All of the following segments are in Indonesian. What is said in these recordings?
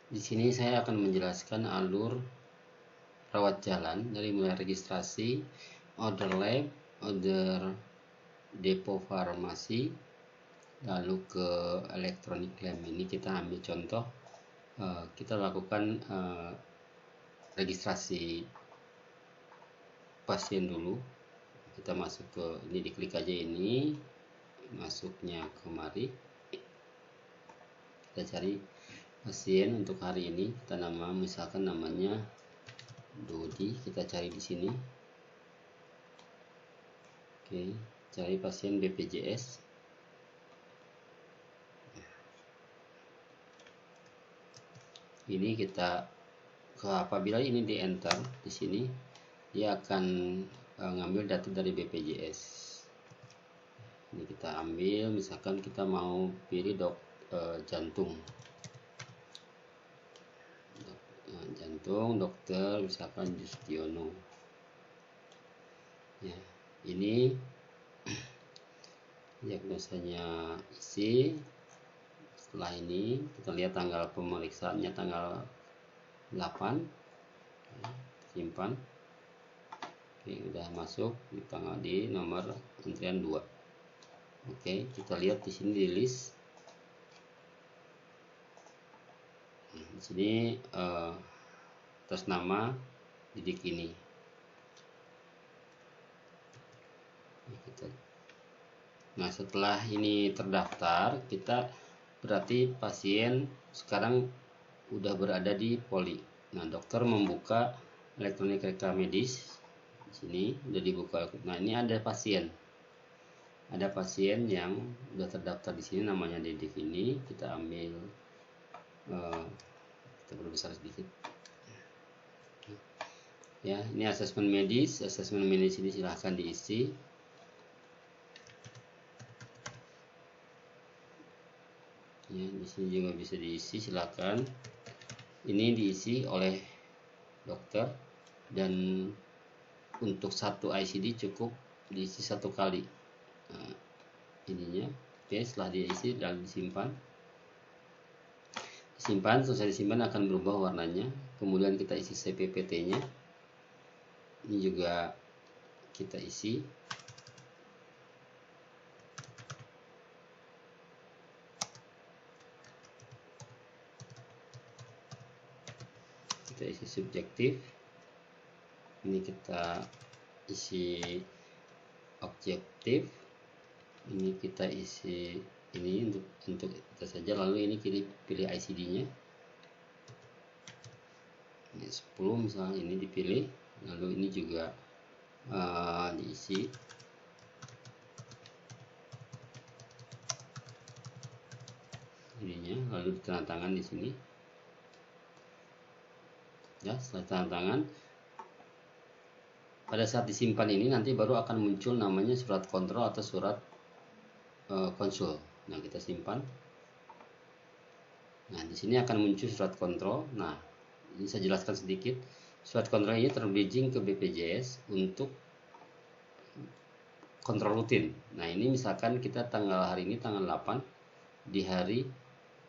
Di sini saya akan menjelaskan alur rawat jalan dari mulai registrasi, order lab, order depo farmasi, lalu ke electronic claim. Ini kita ambil contoh, kita lakukan registrasi pasien dulu. Kita masuk ke ini, diklik aja ini, masuknya kemari. Kita cari pasien untuk hari ini, kita misalkan namanya Dodi, kita cari di sini. Oke, cari pasien BPJS. Ini kita apabila ini di enter di sini, dia akan ngambil data dari BPJS. Ini kita ambil, misalkan kita mau pilih jantung. Jantung dokter misalkan Justiono. Ya, ini diagnosanya isi. Setelah ini kita lihat tanggal pemeriksaannya tanggal 8. Simpan. Oke, udah masuk di nomor antrian 2. Oke, kita lihat di sini di list. Di sini atas nama Didik ini. Nah, setelah ini terdaftar, kita berarti pasien sekarang udah berada di poli. Nah, dokter membuka elektronik rekam medis. Di sini udah dibuka. Nah, ini ada pasien. Ada pasien yang udah terdaftar di sini, namanya Didik ini. Kita ambil, kita perbesar sedikit. Ya, ini asesmen medis. Asesmen medis ini silahkan diisi. Ya, di sini juga bisa diisi, silakan. Ini diisi oleh dokter, dan untuk satu ICD cukup diisi 1 kali. Nah, ininya. Oke, setelah diisi dan disimpan. Selesai disimpan akan berubah warnanya. Kemudian kita isi CPPT-nya. Ini juga kita isi. Kita isi subjektif. Ini kita isi objektif. Ini kita isi ini untuk kita saja. Lalu ini pilih ICD-nya. Ini 10 misalnya, ini dipilih. Lalu ini juga diisi. Ininya, lalu tanda tangan di sini. Ya, setelah tanda tangan, pada saat disimpan ini nanti baru akan muncul namanya surat kontrol atau surat konsul. Nah, kita simpan. Nah, di sini akan muncul surat kontrol. Nah, ini saya jelaskan sedikit. Surat kontrol ini terbridging ke BPJS untuk kontrol rutin. Nah, ini misalkan kita hari ini tanggal 8 di hari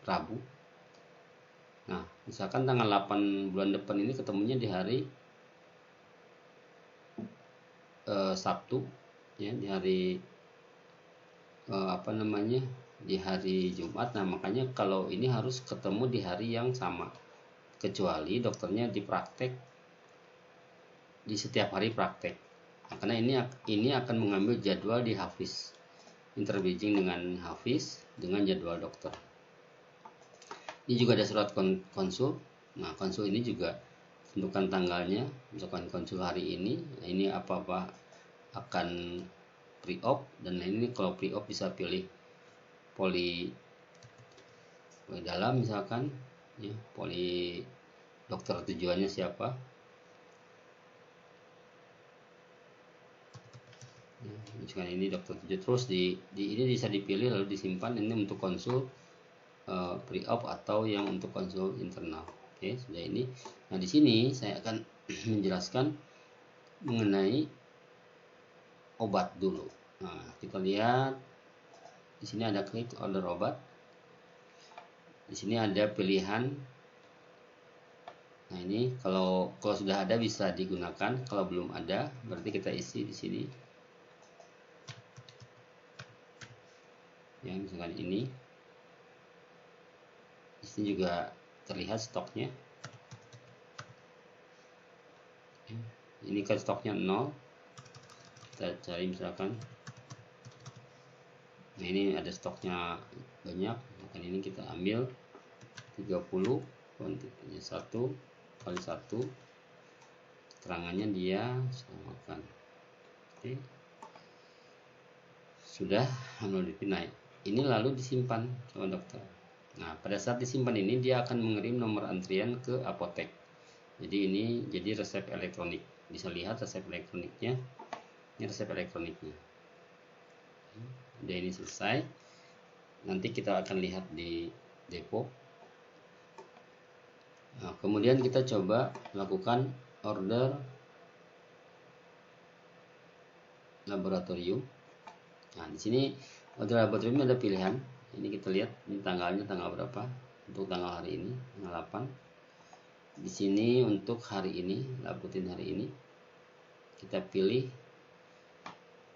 Rabu. Nah, misalkan tanggal 8 bulan depan ini ketemunya di hari Sabtu, ya, di hari di hari Jumat. Nah, makanya kalau ini harus ketemu di hari yang sama, kecuali dokternya dipraktek di setiap hari praktek. Nah, karena ini akan mengambil jadwal di Hafiz, interbridging dengan Hafiz dengan jadwal dokter. Ini juga ada surat konsul. Nah, konsul ini juga tentukan tanggalnya, misalkan konsul hari ini. Nah, ini apa-apa akan pre-op, dan ini kalau pre-op bisa pilih poli dalam misalkan, ya, poli dokter tujuannya siapa. Ya, misalkan ini dokter tujuan, terus ini bisa dipilih lalu disimpan. Ini untuk konsul pre-op atau yang untuk konsul internal. Oke, sudah ini. Nah, di sini saya akan menjelaskan mengenai obat dulu. Nah, kita lihat di sini ada klik order obat. Di sini ada pilihan Nah, ini kalau sudah ada bisa digunakan, kalau belum ada berarti kita isi di sini. Ya, misalkan ini. Di sini juga terlihat stoknya. Ini kan stoknya 0. Kita cari misalkan. Nah, ini ada stoknya banyak. Maka ini kita ambil 30, kuantitinya 1 kali 1. Keterangannya dia samakan. Oke. Sudah anolodipin naik. Ini lalu disimpan sama dokter. Nah, pada saat disimpan ini dia akan mengirim nomor antrian ke apotek. Jadi ini jadi resep elektronik. Bisa lihat resep elektroniknya. Ini resep elektroniknya. Udah ini selesai. Nanti kita akan lihat di depo. Nah, kemudian kita coba lakukan order laboratorium. Nah, di sini order laboratorium ada pilihan. Ini kita lihat ini tanggalnya tanggal berapa untuk tanggal hari ini, tanggal 8. Di sini untuk hari ini, lab rutin hari ini, kita pilih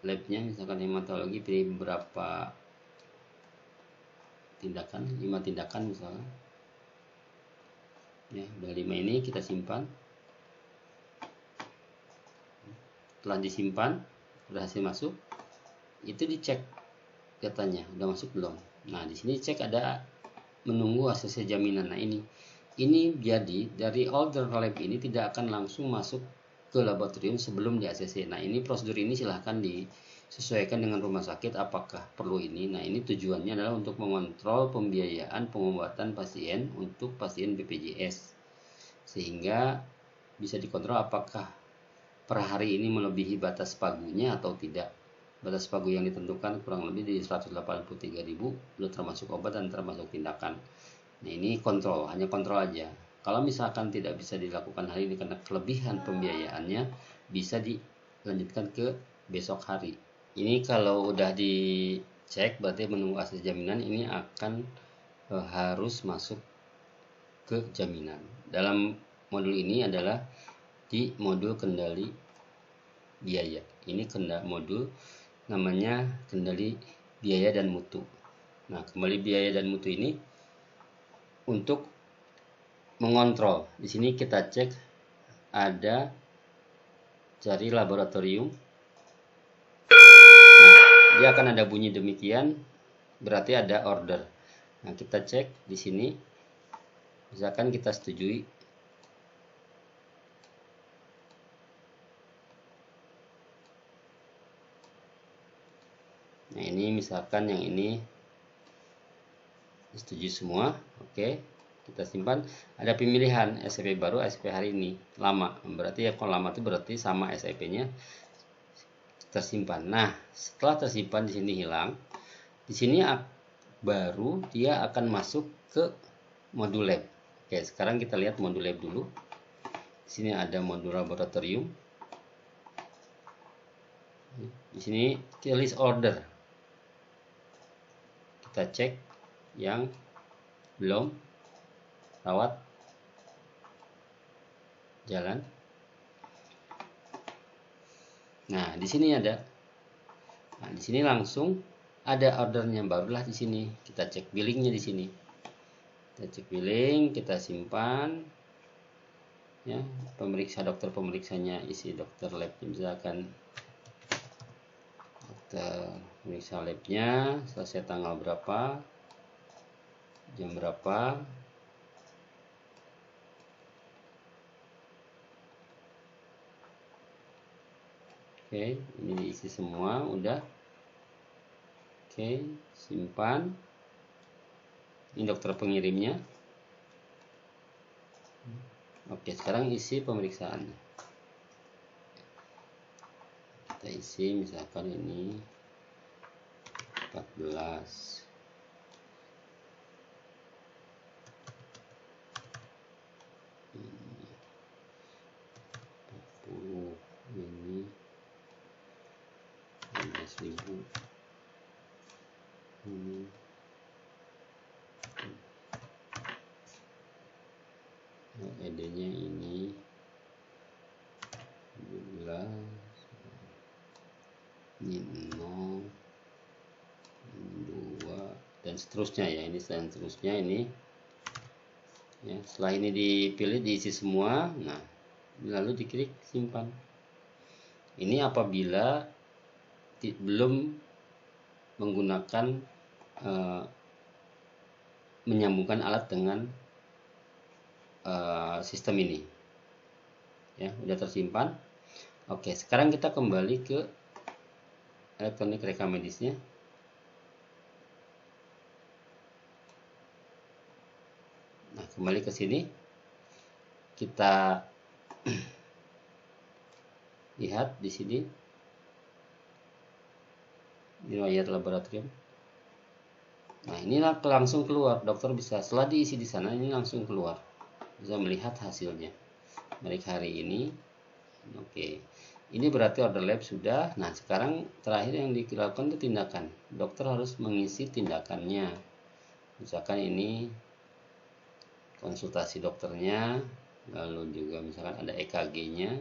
labnya, misalkan hematologi, pilih beberapa tindakan, 5 tindakan misalnya. Ya, udah 5 ini kita simpan. Setelah disimpan, sudah hasil masuk, itu dicek datanya, udah masuk belum. Nah, di sini cek ada menunggu ACC jaminan. Nah, ini jadi dari order lab ini tidak akan langsung masuk ke laboratorium sebelum di ACC. Nah, ini prosedur ini silahkan disesuaikan dengan rumah sakit apakah perlu ini. Nah, ini tujuannya adalah untuk mengontrol pembiayaan pengobatan pasien untuk pasien BPJS, sehingga bisa dikontrol apakah per hari ini melebihi batas pagunya atau tidak. Batas pagu yang ditentukan kurang lebih di 183.000, belum termasuk obat dan termasuk tindakan. Nah, ini kontrol, hanya kontrol aja. Kalau misalkan tidak bisa dilakukan hari ini karena kelebihan pembiayaannya, bisa dilanjutkan ke besok hari. Ini kalau udah dicek berarti menunggu hasil jaminan, ini akan harus masuk ke jaminan. Dalam modul ini adalah di modul kendali biaya. Ini modul namanya kendali biaya dan mutu. Nah, kembali biaya dan mutu ini untuk mengontrol. Di sini kita cek ada cari laboratorium. Nah, dia akan ada bunyi demikian, berarti ada order. Nah, kita cek di sini. Misalkan kita setujui. Nah, ini misalkan yang ini setuju semua. Oke, kita simpan. Ada pemilihan SEP baru, SEP hari ini, lama. Berarti ya kalau lama itu berarti sama SEP-nya tersimpan. Nah, setelah tersimpan di sini hilang. Di sini baru dia akan masuk ke modul lab. Oke, sekarang kita lihat modul lab dulu. Di sini ada modul laboratorium. Di sini kita list order. Kita cek yang belum rawat jalan. Nah, di sini ada. Nah, di sini langsung ada ordernya, barulah di sini kita cek billingnya di sini. Kita cek billing, kita simpan. Ya, pemeriksa dokter pemeriksanya isi dokter lab, misalkan dokter periksa labnya selesai tanggal berapa, jam berapa. Oke, ini diisi semua udah. Oke, simpan. Ini dokter pengirimnya. Oke, sekarang isi pemeriksaannya. Kita isi misalkan ini 14. Ini 15.000. Ini 16.000. ED-nya ini 17, ini 0, ini 2, dan seterusnya ya. Ini dan seterusnya ini ya. Setelah ini dipilih, diisi semua, nah lalu diklik simpan. Ini apabila belum menggunakan menyambungkan alat dengan sistem ini ya. Udah tersimpan. Oke, sekarang kita kembali ke elektronik rekam medisnya. Nah, kembali ke sini, kita lihat di sini riwayat laboratorium. Nah, ini langsung keluar. Dokter bisa setelah diisi di sana, ini langsung keluar, bisa melihat hasilnya. Baik hari ini. Oke, ini berarti order lab sudah. Nah, sekarang terakhir yang dilakukan itu tindakan. Dokter harus mengisi tindakannya. Misalkan ini konsultasi dokternya, lalu juga misalkan ada EKG-nya.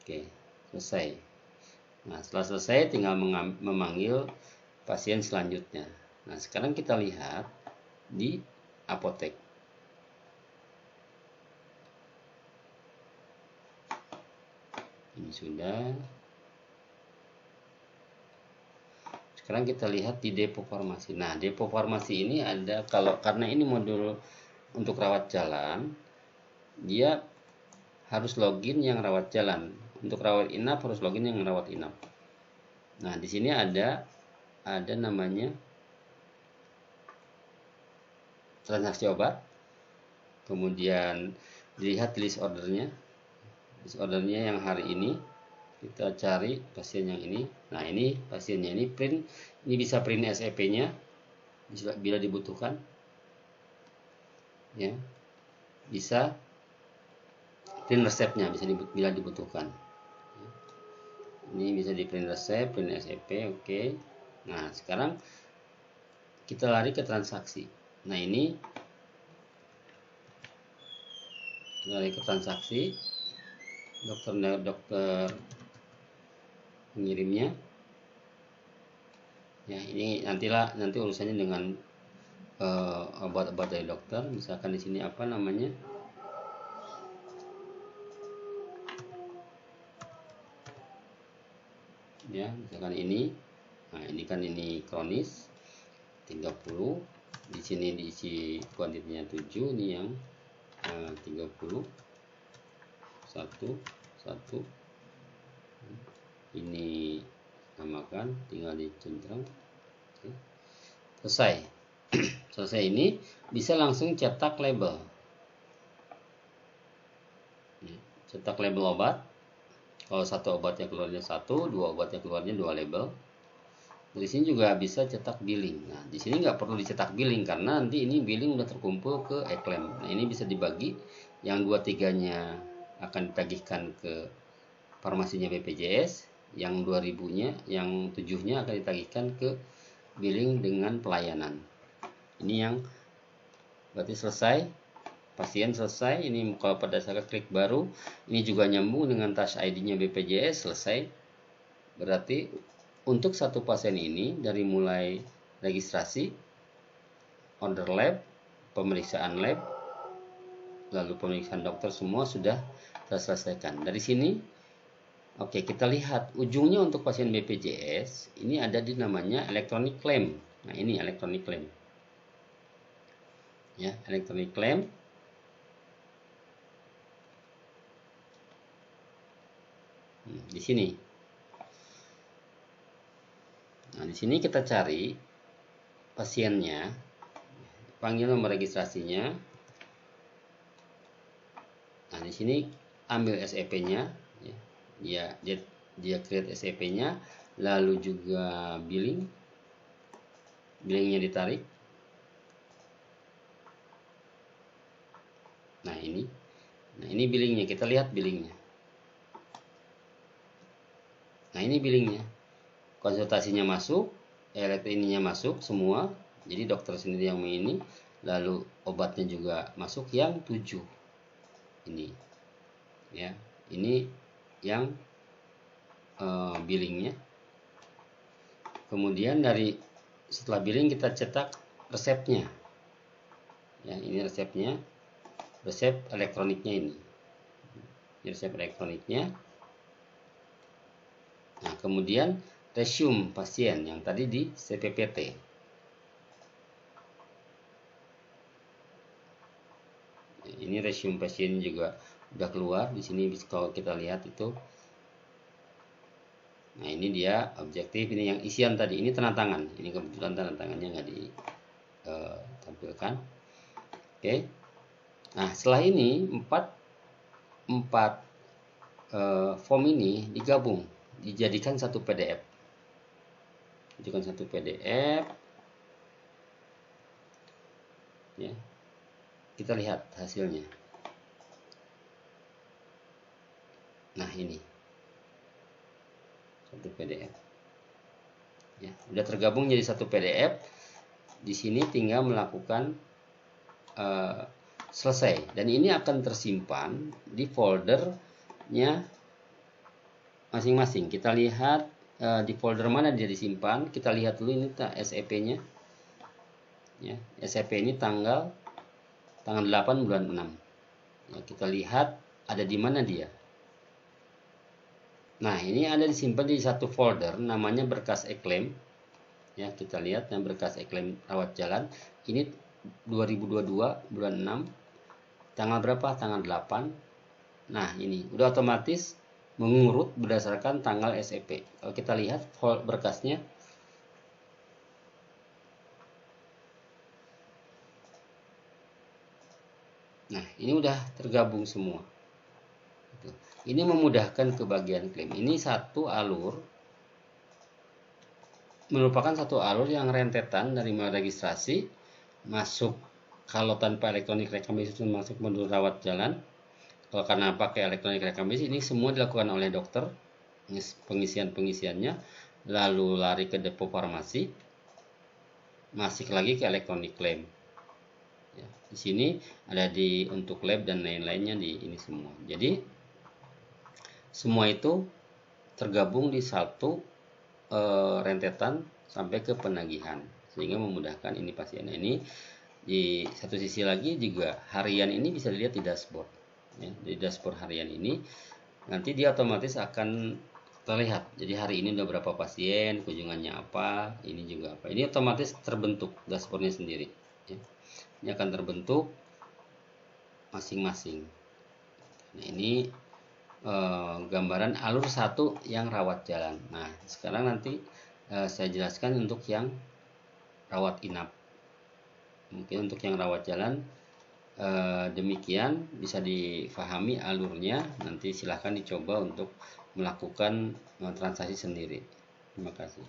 Oke, selesai. Nah, setelah selesai tinggal memanggil pasien selanjutnya. Nah, sekarang kita lihat di apotek. Ini sudah. Sekarang kita lihat di depo farmasi. Nah, depo farmasi ini ada, karena ini modul untuk rawat jalan, dia harus login yang rawat jalan. Untuk rawat inap harus login yang rawat inap. Nah, di sini ada namanya transaksi obat. Kemudian dilihat list ordernya. List ordernya yang hari ini. Kita cari pasien yang ini. Nah, ini pasiennya, ini print. Ini bisa print SEP-nya bila dibutuhkan. Ya. Bisa print resepnya bila dibutuhkan. Ini bisa di print resep, print SEP, oke. Nah, sekarang kita lari ke transaksi. Nah, ini lari ke transaksi. Dokter pengirimnya. Ya, ini nanti urusannya dengan obat-obat dari dokter. Misalkan di sini apa namanya? Ya, misalkan ini. Nah, ini kan ini kronis 30. Di sini diisi kuantitinya 7, ini yang 30. 1 ini samakan, tinggal dicentrang. Oke. Selesai. Selesai ini bisa langsung cetak label. Cetak label obat. Kalau satu obatnya keluarnya 1, 2 obatnya keluarnya 2 label. Di sini juga bisa cetak billing. Nah, di sini nggak perlu dicetak billing karena nanti ini billing udah terkumpul ke eClaim. Nah, ini bisa dibagi, yang 2/3-nya akan ditagihkan ke farmasinya BPJS, yang 2000-nya, yang 7-nya akan ditagihkan ke billing dengan pelayanan. Ini yang berarti selesai. Pasien selesai. Ini kalau pada saat klik baru, ini juga nyambung dengan Touch ID-nya BPJS, selesai. Berarti untuk satu pasien ini dari mulai registrasi, order lab, pemeriksaan lab, lalu pemeriksaan dokter, semua sudah terselesaikan. Dari sini, oke, kita lihat ujungnya untuk pasien BPJS ini ada di namanya electronic claim. Nah, ini electronic claim. Ya, electronic claim. Di sini. Nah, di sini kita cari pasiennya, panggil nomor registrasinya. Nah, di sini ambil SEP-nya, ya. Dia create SEP-nya, lalu juga billingnya ditarik. Nah, ini billingnya, kita lihat billingnya. Nah, ini billingnya. Konsultasinya masuk, ininya masuk semua. Jadi dokter sendiri yang ini, lalu obatnya juga masuk yang 7. ini ya. Ini yang billingnya. Kemudian setelah billing kita cetak resepnya ya. Ini resepnya, resep elektroniknya ini resep elektroniknya. Nah, kemudian resume pasien yang tadi di CPPT. Ini resume pasien juga udah keluar di sini, kalau kita lihat itu. Nah, ini dia objektif, ini yang isian tadi, ini tanda tangan. Ini kebetulan tanda tangannya nggak ditampilkan. Oke. Nah, setelah ini empat form ini digabung, dijadikan satu PDF. Ya. Kita lihat hasilnya. Nah, ini satu PDF. Ya, udah tergabung jadi satu PDF. Di sini tinggal melakukan selesai, dan ini akan tersimpan di foldernya masing-masing. Kita lihat di folder mana dia disimpan. Kita lihat dulu ini SEP-nya. Ya, SEP ini tanggal 8 bulan 6. Ya, kita lihat ada di mana dia. Nah, ini ada disimpan di satu folder namanya berkas e-claim. Ya, kita lihat yang berkas e-claim rawat jalan. Ini 2022 bulan 6. Tanggal berapa? Tanggal 8. Nah, ini udah otomatis mengurut berdasarkan tanggal SEP. Kalau kita lihat berkasnya, nah ini udah tergabung semua. Ini memudahkan ke bagian klaim. Ini satu alur, merupakan satu alur yang rentetan dari mulai registrasi masuk. Kalau tanpa elektronik rekam medis itu masuk modul rawat jalan. Kalau karena pakai elektronik rekam medis, ini semua dilakukan oleh dokter, pengisiannya, lalu lari ke depo farmasi, masuk lagi ke elektronik klaim. Ya, di sini ada untuk lab dan lain-lainnya di ini semua. Jadi semua itu tergabung di satu rentetan sampai ke penagihan, sehingga memudahkan ini pasien. Ini di satu sisi lagi juga harian ini bisa dilihat di dashboard. Ya, di dashboard harian ini nanti dia otomatis akan terlihat. Jadi hari ini udah berapa pasien, kunjungannya apa, ini juga apa. Ini otomatis terbentuk dashboardnya sendiri. Ya. Ini akan terbentuk masing-masing. Nah, ini gambaran alur satu yang rawat jalan. Nah, sekarang nanti saya jelaskan untuk yang rawat inap. Mungkin untuk yang rawat jalan demikian bisa difahami alurnya. Nanti silahkan dicoba untuk melakukan transaksi sendiri. Terima kasih.